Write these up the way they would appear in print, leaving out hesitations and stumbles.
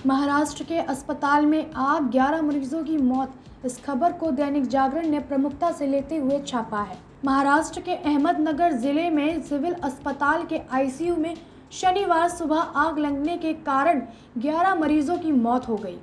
महाराष्ट्र के अस्पताल में आग, 11 मरीजों की मौत। इस खबर को दैनिक जागरण ने प्रमुखता से लेते हुए छापा है। महाराष्ट्र के अहमदनगर जिले में सिविल अस्पताल के आईसीयू में शनिवार सुबह आग लगने के कारण 11 मरीजों की मौत हो गई।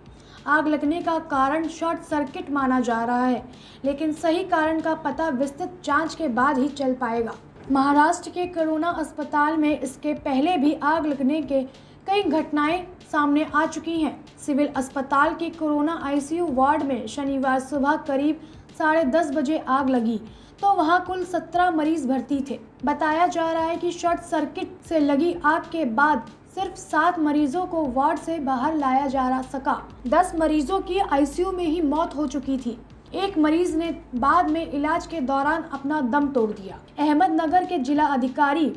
आग लगने का कारण शॉर्ट सर्किट माना जा रहा है, लेकिन सही कारण का पता विस्तृत जांच के बाद ही चल पाएगा। महाराष्ट्र के कोरोना अस्पताल में इसके पहले भी आग लगने के कई घटनाएं सामने आ चुकी हैं। सिविल अस्पताल के कोरोना आईसीयू वार्ड में शनिवार सुबह करीब 10:30 बजे आग लगी तो वहां कुल 17 मरीज भर्ती थे। बताया जा रहा है कि शॉर्ट सर्किट से लगी आग के बाद सिर्फ 7 मरीजों को वार्ड से बाहर लाया जा सका। 10 मरीजों की आईसीयू में ही मौत हो चुकी थी। एक मरीज ने बाद में इलाज के दौरान अपना दम तोड़ दिया। अहमदनगर के जिला अधिकारी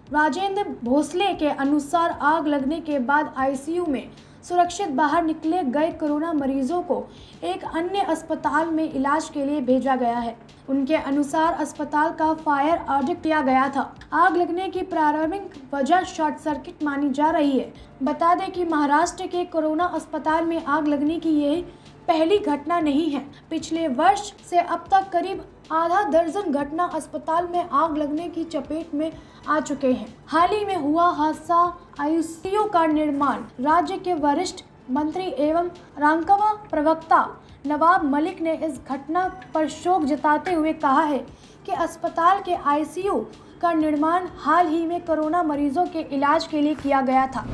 राजेंद्र भोसले के अनुसार आग लगने के बाद आईसीयू में सुरक्षित बाहर निकले गए कोरोना मरीजों को एक अन्य अस्पताल में इलाज के लिए भेजा गया है। उनके अनुसार अस्पताल का फायर ऑडिट किया गया था। आग लगने की प्रारंभिक वजह शॉर्ट सर्किट मानी जा रही है। बता दें कि महाराष्ट्र के कोरोना अस्पताल में आग लगने की यह पहली घटना नहीं है। पिछले वर्ष से अब तक करीब आधा दर्जन घटना अस्पताल में आग लगने की चपेट में आ चुके हैं। हाल ही में हुआ हादसा आईसीयू का निर्माण। राज्य के वरिष्ठ मंत्री एवं रांकवा प्रवक्ता नवाब मलिक ने इस घटना पर शोक जताते हुए कहा है कि अस्पताल के आईसीयू का निर्माण हाल ही में कोरोना मरीजों के इलाज के लिए किया गया था।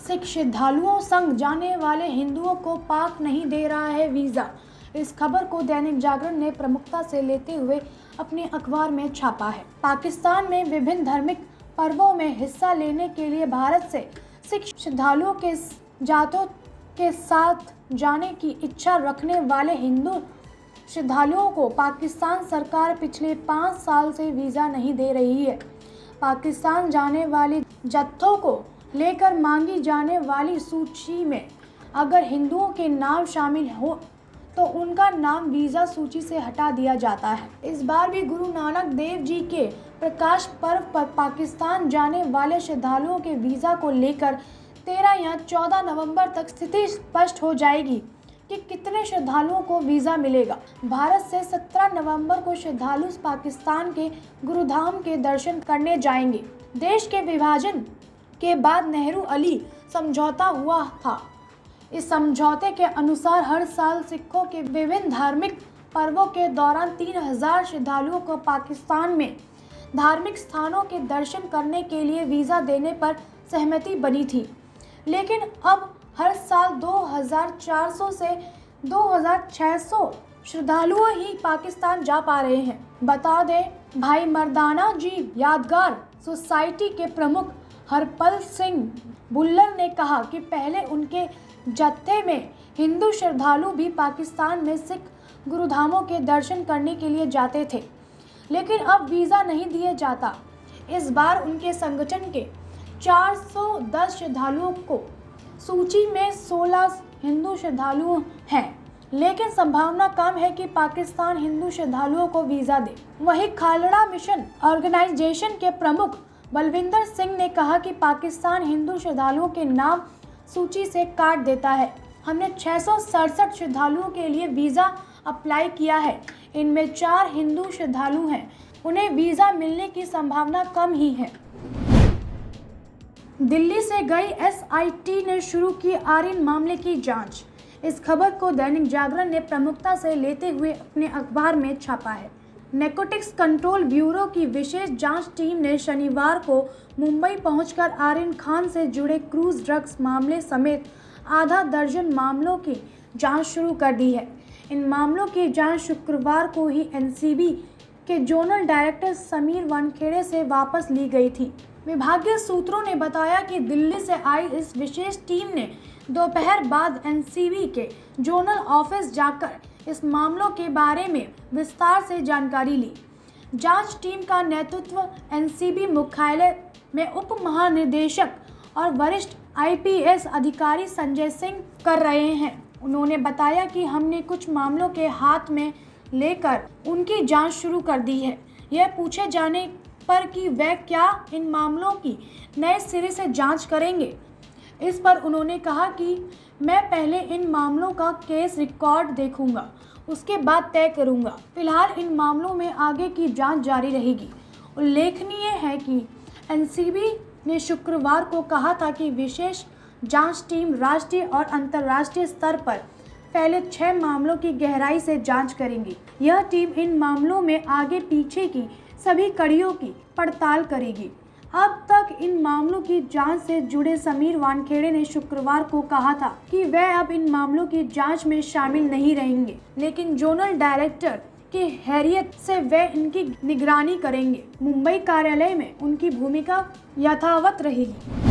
सिख श्रद्धालुओं संग जाने वाले हिंदुओं को पाक नहीं दे रहा है वीज़ा। इस खबर को दैनिक जागरण ने प्रमुखता से लेते हुए अपने अखबार में छापा है। पाकिस्तान में विभिन्न धार्मिक पर्वों में हिस्सा लेने के लिए भारत से सिख श्रद्धालुओं के जातों के साथ जाने की इच्छा रखने वाले हिंदू श्रद्धालुओं को पाकिस्तान सरकार पिछले 5 साल से वीज़ा नहीं दे रही है। पाकिस्तान जाने वाले जत्थों को लेकर मांगी जाने वाली सूची में अगर हिंदुओं के नाम शामिल हो तो उनका नाम वीज़ा सूची से हटा दिया जाता है। इस बार भी गुरु नानक देव जी के प्रकाश पर्व पर पाकिस्तान जाने वाले श्रद्धालुओं के वीज़ा को लेकर 13 या 14 नवंबर तक स्थिति स्पष्ट हो जाएगी कि कितने श्रद्धालुओं को वीज़ा मिलेगा। भारत से 17 नवंबर को श्रद्धालु पाकिस्तान के गुरुधाम के दर्शन करने जाएंगे। देश के विभाजन के बाद नेहरू अली समझौता हुआ था। इस समझौते के अनुसार हर साल सिखों के विभिन्न धार्मिक पर्वों के दौरान 3000 श्रद्धालुओं को पाकिस्तान में धार्मिक स्थानों के दर्शन करने के लिए वीज़ा देने पर सहमति बनी थी, लेकिन अब हर साल 2400 से 2600 श्रद्धालु ही पाकिस्तान जा पा रहे हैं। बता दें, भाई मर्दाना जी यादगार सोसाइटी के प्रमुख हरपल सिंह बुल्लर ने कहा कि पहले उनके जत्थे में हिंदू श्रद्धालु भी पाकिस्तान में सिख गुरुधामों के दर्शन करने के लिए जाते थे, लेकिन अब वीज़ा नहीं दिया जाता। इस बार उनके संगठन के 410 श्रद्धालुओं को सूची में 16 हिंदू श्रद्धालु हैं, लेकिन संभावना कम है कि पाकिस्तान हिंदू श्रद्धालुओं को वीज़ा दे। वहीं खालड़ा मिशन ऑर्गेनाइजेशन के प्रमुख बलविंदर सिंह ने कहा कि पाकिस्तान हिंदू श्रद्धालुओं के नाम सूची से काट देता है। हमने 667 श्रद्धालुओं के लिए वीज़ा अप्लाई किया है। इनमें 4 हिंदू श्रद्धालु हैं। उन्हें वीज़ा मिलने की संभावना कम ही है। दिल्ली से गई एसआईटी ने शुरू की आर्यन मामले की जांच। इस खबर को दैनिक जागरण ने प्रमुखता से लेते हुए अपने अखबार में छापा है। नैर्कोटिक्स कंट्रोल ब्यूरो की विशेष जांच टीम ने शनिवार को मुंबई पहुंचकर आर्यन खान से जुड़े क्रूज ड्रग्स मामले समेत आधा दर्जन मामलों की जांच शुरू कर दी है। इन मामलों की जांच शुक्रवार को ही एनसीबी के जोनल डायरेक्टर समीर वानखेड़े से वापस ली गई थी। विभागीय सूत्रों ने बताया कि दिल्ली से आई इस विशेष टीम ने दोपहर बाद एनसीबी के जोनल ऑफिस जाकर इस मामलों के बारे में विस्तार से जानकारी ली। जांच टीम का नेतृत्व एनसीबी मुख्यालय में उप महानिदेशक और वरिष्ठ आईपीएस अधिकारी संजय सिंह कर रहे हैं। उन्होंने बताया कि हमने कुछ मामलों के हाथ में लेकर उनकी जांच शुरू कर दी है। यह पूछे जाने पर कि वह क्या इन मामलों की नए सिरे से जांच करेंगे। इस पर उन्होंने कहा कि मैं पहले इन मामलों का केस रिकॉर्ड देखूंगा, उसके बाद तय करूंगा। फिलहाल इन मामलों में आगे की जांच जारी रहेगी। उल्लेखनीय है कि एनसीबी ने शुक्रवार को कहा था कि विशेष जांच टीम राष्ट्रीय और अंतर्राष्ट्रीय स्तर पर फैले 6 मामलों की गहराई से जांच करेंगी। यह टीम इन मामलों में आगे पीछे की सभी कड़ियों की पड़ताल करेगी। अब तक इन मामलों की जांच से जुड़े समीर वानखेड़े ने शुक्रवार को कहा था कि वह अब इन मामलों की जांच में शामिल नहीं रहेंगे, लेकिन जोनल डायरेक्टर की हैसियत से वे इनकी निगरानी करेंगे। मुंबई कार्यालय में उनकी भूमिका यथावत रहेगी।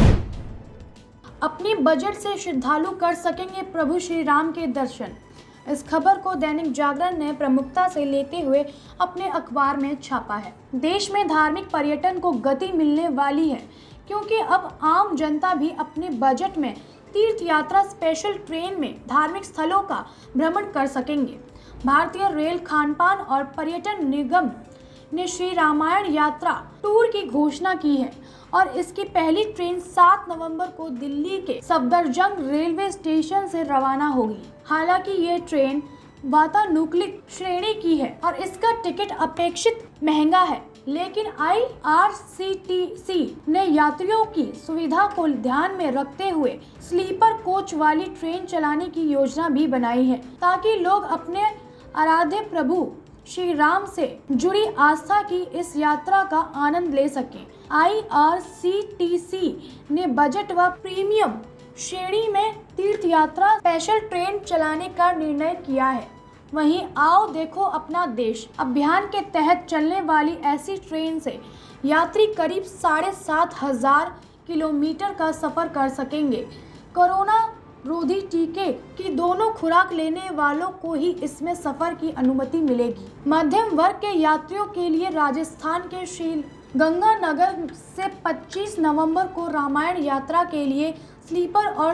अपनी बजट से श्रद्धालु कर सकेंगे प्रभु श्री राम के दर्शन। इस खबर को दैनिक जागरण ने प्रमुखता से लेते हुए अपने अखबार में छापा है। देश में धार्मिक पर्यटन को गति मिलने वाली है, क्योंकि अब आम जनता भी अपने बजट में तीर्थ यात्रा स्पेशल ट्रेन में धार्मिक स्थलों का भ्रमण कर सकेंगे। भारतीय रेल, खानपान और पर्यटन निगम ने श्री रामायण यात्रा टूर की घोषणा की है और इसकी पहली ट्रेन 7 नवंबर को दिल्ली के सफदरजंग रेलवे स्टेशन से रवाना होगी। हालांकि ये ट्रेन वातानुकूलित श्रेणी की है और इसका टिकट अपेक्षित महंगा है, लेकिन IRCTC ने यात्रियों की सुविधा को ध्यान में रखते हुए स्लीपर कोच वाली ट्रेन चलाने की योजना भी बनाई है, ताकि लोग अपने आराध्य प्रभु श्री राम से जुड़ी आस्था की इस यात्रा का आनंद ले सकें। IRCTC ने बजट व प्रीमियम श्रेणी में तीर्थ यात्रा स्पेशल ट्रेन चलाने का निर्णय किया है। वहीं आओ देखो अपना देश अभियान के तहत चलने वाली ऐसी ट्रेन से यात्री करीब 7,500 किलोमीटर का सफर कर सकेंगे। कोरोना रोधी टीके की दोनों खुराक लेने वालों को ही इसमें सफर की अनुमति मिलेगी। मध्यम वर्ग के यात्रियों के लिए राजस्थान के श्री गंगानगर से 25 नवंबर को रामायण यात्रा के लिए स्लीपर और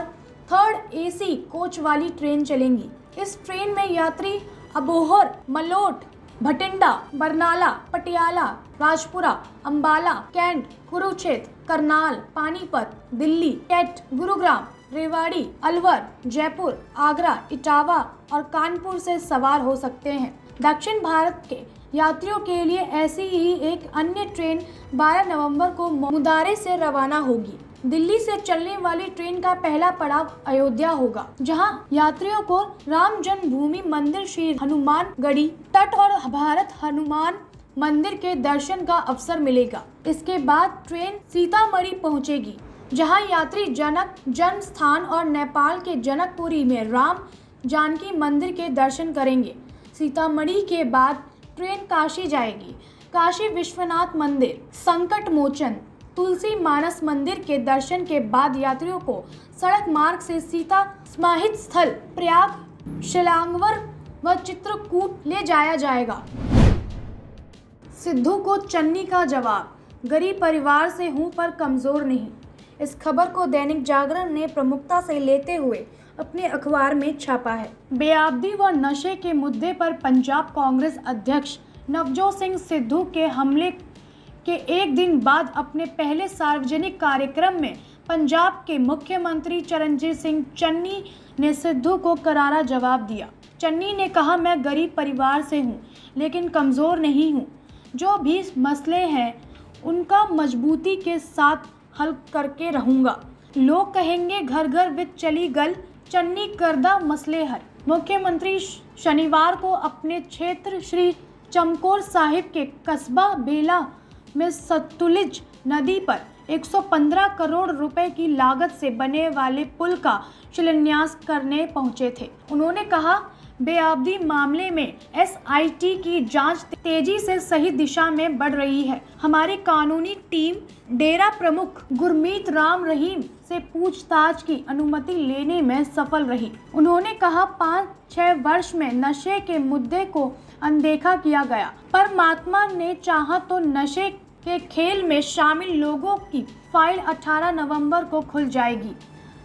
थर्ड AC कोच वाली ट्रेन चलेंगी। इस ट्रेन में यात्री अबोहर, मलोट, भटिंडा, बरनाला, पटियाला, राजपुरा, अंबाला, कैंट, कुरुक्षेत्र, करनाल, पानीपत, दिल्ली, कैट, गुरुग्राम, रेवाड़ी, अलवर, जयपुर, आगरा, इटावा और कानपुर से सवार हो सकते हैं। दक्षिण भारत के यात्रियों के लिए ऐसी ही एक अन्य ट्रेन 12 नवंबर को मुदारे से रवाना होगी। दिल्ली से चलने वाली ट्रेन का पहला पड़ाव अयोध्या होगा, जहां यात्रियों को राम जन्मभूमि मंदिर, श्री हनुमानगढ़ी तट और भारत हनुमान मंदिर के दर्शन का अवसर मिलेगा। इसके बाद ट्रेन सीतामढ़ी पहुंचेगी, जहां यात्री जनक जन्म स्थान और नेपाल के जनकपुरी में राम जानकी मंदिर के दर्शन करेंगे। सीतामढ़ी के बाद ट्रेन काशी जाएगी। काशी विश्वनाथ मंदिर, संकट मोचन, तुलसी मानस मंदिर के दर्शन के बाद यात्रियों को सड़क मार्ग से सीता समाहित स्थल प्रयाग, शिलांगवर व चित्रकूट ले जाया जाएगा। सिद्धू को चन्नी का जवाब, गरीब परिवार से हूं पर कमजोर नहीं। इस खबर को दैनिक जागरण ने प्रमुखता से लेते हुए अपने अखबार में छापा है। बेअदबी व नशे के मुद्दे पर पंजाब कांग्रेस अध्यक्ष नवजोत सिंह सिद्धू के हमले के एक दिन बाद अपने पहले सार्वजनिक कार्यक्रम में पंजाब के मुख्यमंत्री चरणजीत सिंह चन्नी ने सिद्धू को करारा जवाब दिया। चन्नी ने कहा, मैं गरीब परिवार से हूं, लेकिन कमज़ोर नहीं हूं। जो भी मसले हैं उनका मजबूती के साथ हल करके रहूंगा। लोग कहेंगे घर घर विच चली गल, चन्नी करदा मसले हल। मुख्यमंत्री शनिवार को अपने क्षेत्र श्री चमकौर साहिब के कस्बा बेला में सतलुज नदी पर 115 करोड़ रुपए की लागत से बने वाले पुल का शिलान्यास करने पहुंचे थे। उन्होंने कहा, बेअदबी मामले में SIT की जांच तेजी से सही दिशा में बढ़ रही है। हमारी कानूनी टीम डेरा प्रमुख गुरमीत राम रहीम से पूछताछ की अनुमति लेने में सफल रही। उन्होंने कहा, 5-6 वर्ष में नशे के मुद्दे को अनदेखा किया गया। परमात्मा ने चाहा तो नशे के खेल में शामिल लोगों की फाइल 18 नवंबर को खुल जाएगी।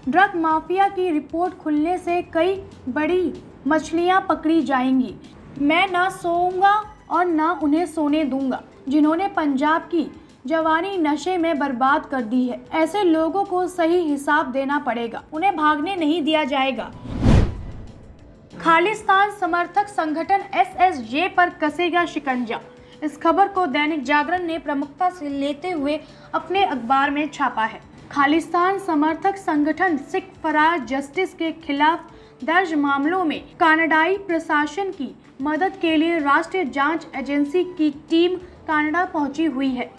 ड्रग माफिया की रिपोर्ट खुलने से कई बड़ी मछलियां पकड़ी जाएंगी। मैं ना सोऊंगा और ना उन्हें सोने दूंगा। जिन्होंने पंजाब की जवानी नशे में बर्बाद कर दी है। ऐसे लोगों को सही हिसाब देना पड़ेगा, उन्हें भागने नहीं दिया जाएगा। खालिस्तान समर्थक संगठन एसएसजे पर कसेगा शिकंजा। इस खबर को दैनिक जागरण ने प्रमुखता से लेते हुए अपने अखबार में छापा है। खालिस्तान समर्थक संगठन सिख फरार जस्टिस के खिलाफ दर्ज मामलों में कनाडाई प्रशासन की मदद के लिए राष्ट्रीय जांच एजेंसी की टीम कनाडा पहुंची हुई है।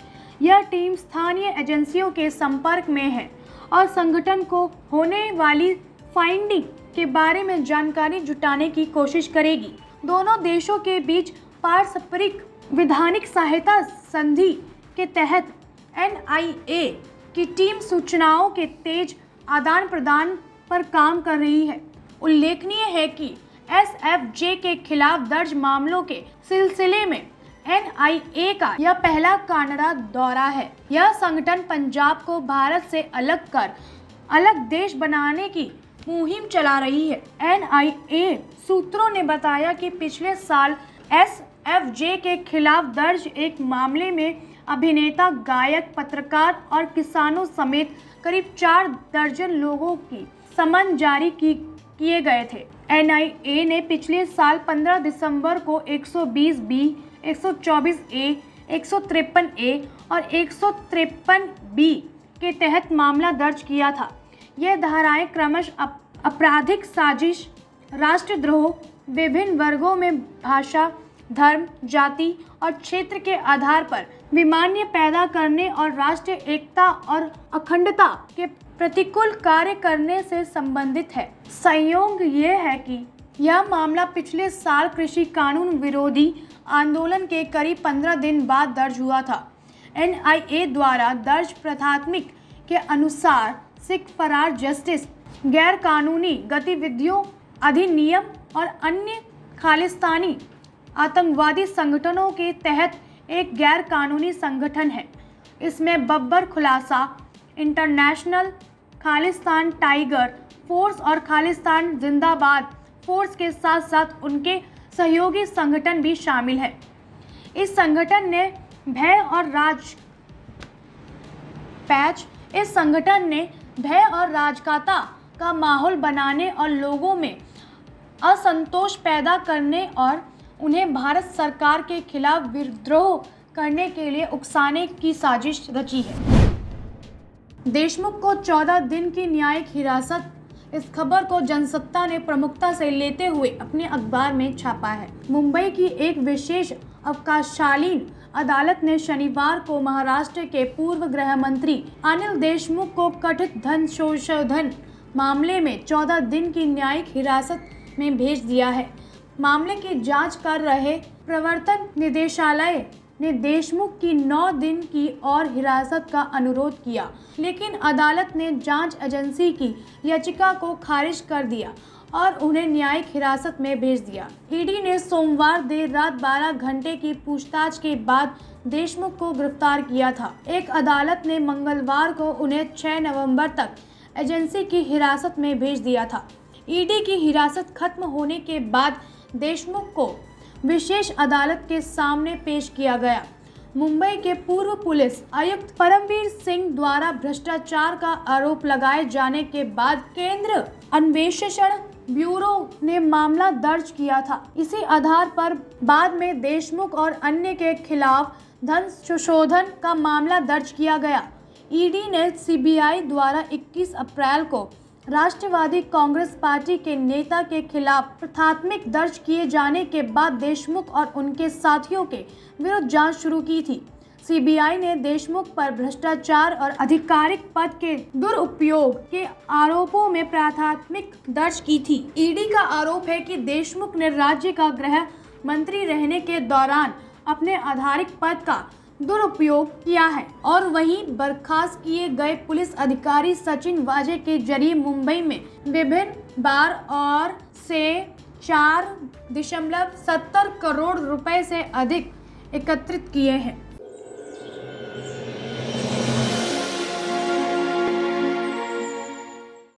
यह टीम स्थानीय एजेंसियों के संपर्क में है और संगठन को होने वाली फाइंडिंग के बारे में जानकारी जुटाने की कोशिश करेगी। दोनों देशों के बीच पारस्परिक विधानिक सहायता संधि के तहत एनआईए की टीम सूचनाओं के तेज आदान प्रदान पर काम कर रही है। उल्लेखनीय है कि एसएफजे के खिलाफ दर्ज मामलों के सिलसिले में एनआईए का यह पहला कनाडा दौरा है। यह संगठन पंजाब को भारत से अलग कर अलग देश बनाने की मुहिम चला रही है। एनआईए सूत्रों ने बताया कि पिछले साल एसएफजे के खिलाफ दर्ज एक मामले में अभिनेता, गायक, पत्रकार और किसानों समेत करीब 4 दर्जन लोगों की समन जारी किए गए थे। एनआईए ने पिछले साल 15 दिसंबर को 120B, 124A, 153A और 153B के तहत मामला दर्ज किया था। ये धाराएं क्रमशः आपराधिक साजिश, राष्ट्रद्रोह, विभिन्न वर्गों में भाषा, धर्म, जाति और क्षेत्र के आधार पर विमान्य पैदा करने और राष्ट्रीय एकता और अखंडता के प्रतिकूल कार्य करने से संबंधित है। संयोग ये है कि यह मामला पिछले साल कृषि कानून विरोधी आंदोलन के करीब 15 दिन बाद दर्ज हुआ था। एनआईए द्वारा दर्ज प्राथमिक के अनुसार सिख फरार जस्टिस, गैर कानूनी गतिविधियों अधिनियम और अन्य खालिस्तानी आतंकवादी संगठनों के तहत एक गैर कानूनी संगठन है। इसमें बब्बर खुलासा इंटरनेशनल, खालिस्तान टाइगर फोर्स और खालिस्तान जिंदाबाद फोर्स के साथ साथ उनके सहयोगी संगठन भी शामिल है। इस संगठन ने भय और राजकाता का माहौल बनाने और लोगों में असंतोष पैदा करने और उन्हें भारत सरकार के खिलाफ विद्रोह करने के लिए उकसाने की साजिश रची है। देशमुख को 14 दिन की न्यायिक हिरासत। इस खबर को जनसत्ता ने प्रमुखता से लेते हुए अपने अखबार में छापा है। मुंबई की एक विशेष अवकाशकालीन अदालत ने शनिवार को महाराष्ट्र के पूर्व गृह मंत्री अनिल देशमुख को कथित धन शोषण मामले में 14 दिन की न्यायिक हिरासत में भेज दिया है। मामले की जांच कर रहे प्रवर्तन निदेशालय ने देशमुख की 9 दिन की और हिरासत का अनुरोध किया, लेकिन अदालत ने जांच एजेंसी की याचिका को खारिज कर दिया और उन्हें न्यायिक हिरासत में भेज दिया। ईडी ने सोमवार देर रात 12 घंटे की पूछताछ के बाद देशमुख को गिरफ्तार किया था। एक अदालत ने मंगलवार को उन्हें 6 नवंबर तक एजेंसी की हिरासत में भेज दिया था। ईडी की हिरासत खत्म होने के बाद देशमुख को विशेष अदालत के सामने पेश किया गया। मुंबई के पूर्व पुलिस आयुक्त परमवीर सिंह द्वारा भ्रष्टाचार का आरोप लगाए जाने के बाद केंद्र अन्वेषण ब्यूरो ने मामला दर्ज किया था। इसी आधार पर बाद में देशमुख और अन्य के खिलाफ धन शोषण का मामला दर्ज किया गया। ईडी ने सीबीआई द्वारा 21 अप्रैल को राष्ट्रवादी कांग्रेस पार्टी के नेता के खिलाफ प्राथमिक दर्ज किए जाने के बाद देशमुख और उनके साथियों के विरुद्ध जांच शुरू की थी। सीबीआई ने देशमुख पर भ्रष्टाचार और आधिकारिक पद के दुरुपयोग के आरोपों में प्राथमिक दर्ज की थी। ईडी का आरोप है कि देशमुख ने राज्य का गृह मंत्री रहने के दौरान अपने आधिकारिक पद का दुरुपयोग किया है और वहीं बर्खास्त किए गए पुलिस अधिकारी सचिन वाजे के जरिए मुंबई में विभिन्न बार और से 4.70 करोड़ रुपए से अधिक एकत्रित किए हैं।